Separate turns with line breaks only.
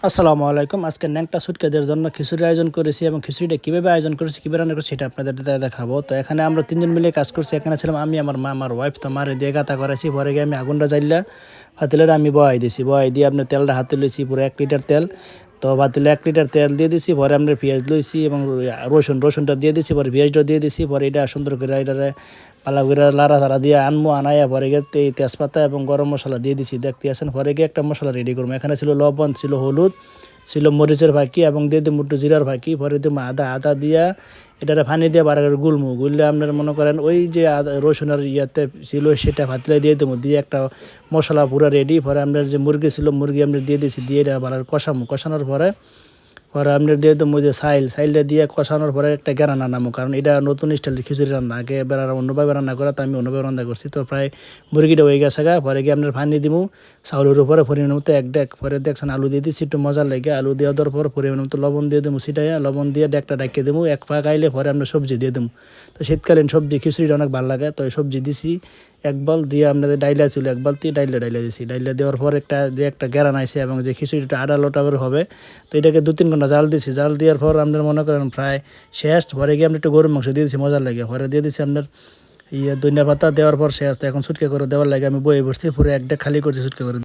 আসসালামু আলাইকুম। আজকে ন্যাংটা সুটকেসের জন্য খিচুড়ির আয়োজন করেছি এবং খিচুড়িটা কীভাবে আয়োজন করেছি, কীভাবে রান্না করেছি সেটা আপনাদের দেখাবো। তো এখানে আমরা ৩ জন মিলে কাজ করছি। এখানে ছিলাম আমি, আমার মা, আমার ওয়াইফ। তো মারে দিয়ে গাঁথা করাইছি। পরে গিয়ে আমি আগুনটা জ্বাইলা পাতিলের আমি বহাই দিছি। বহাই দিয়ে আপনার তেলটা হাতে লইছি পুরো ১ লিটার তেল। তো পাতিলে ১ লিটার তেল দিয়ে দিছি। পরে আমরা পেঁয়াজ লইছি এবং রসুনটা দিয়ে দিছি। পরে পেঁয়াজটা দিয়ে দিছি। পরে এটা সুন্দর করে এটারে পালা করে লাড়াচাড়া দিয়ে আনবো। আনাইয়া পরে গিয়ে তেজপাতা এবং গরম মশলা দিয়ে দিছি, দেখতে আছেন। পরে গিয়ে একটা মশলা রেডি করবো। এখানে ছিল লবণ, ছিল হলুদ, ছিল মরিচের ফাঁকি এবং দিয়ে দিই মুট্টু জিরার ফাঁকি। পরে দিই আদা দিয়া এটারে পানি দিয়ে বার করে গুললে আপনার মনে করেন ওই যে রসুনের ইয়াতে ছিল সেটা ভাতলে দিয়ে দেবো, দিয়ে একটা মশলা পুরো রেডি। পরে আপনার যে মুরগি ছিল মুরগি আমরা দিয়ে দিয়েছি, দিয়ে এটা ভালো কষানোর পরে আপনার দিয়ে দেবো যে সাইলটা দিয়ে কষানোর পরে একটা গেরানা নামো, কারণ এটা নতুন স্টাইলের খিচুড়ি রান্না। আগে এবার অন্যভাবে রান্না করা, তো আমি অন্যভাবে রান্না করছি। তো প্রায় মুরগিটা হয়ে গেছে পরে গিয়ে আপনার পানি দিব চাউলের উপরে পরিমাণ মতো এক ডেক। পরে দেখছেন আলু দিয়ে দিচ্ছি একটু মজা লাগে। আলু দেওয়া দেওয়ার পর পরিমাণ মতো লবণ দিয়ে দেবো, ছিটাইয়া লবণ দিয়ে ডেকটা ডাকিয়ে দেবো। এক পা গাইলে পরে আমরা সবজি দিয়ে দেবো। তো শীতকালীন সবজি খিচুড়িটা অনেক ভালো লাগে। তো সবজি দিছি এক বল, দিয়ে আপনাদের ডাইলা ছিল এক বালতি, ডাইলা দিছি। ডাইলা দেওয়ার পর একটা গ্যারান আইছে এবং যে খিচুড়িটা আড়ালো টাইপের হবে। তো এটাকে ২-৩ ঘন্টা জাল দিছি। জাল দেওয়ার পর আপনার মনে করেন প্রায় শেষ। পরে গিয়ে আমরা একটু গরুর মাংস দিয়ে দিচ্ছি মজার লাগে। পরে দিয়ে দিচ্ছি আপনার ধনিয়া পাতা দেওয়ার পর শেষ। তো এখন ছুটকে করে দেওয়ার লাগে আমি বয়ে বসছি, পুরো একটা খালি করছি ছুটকে করে।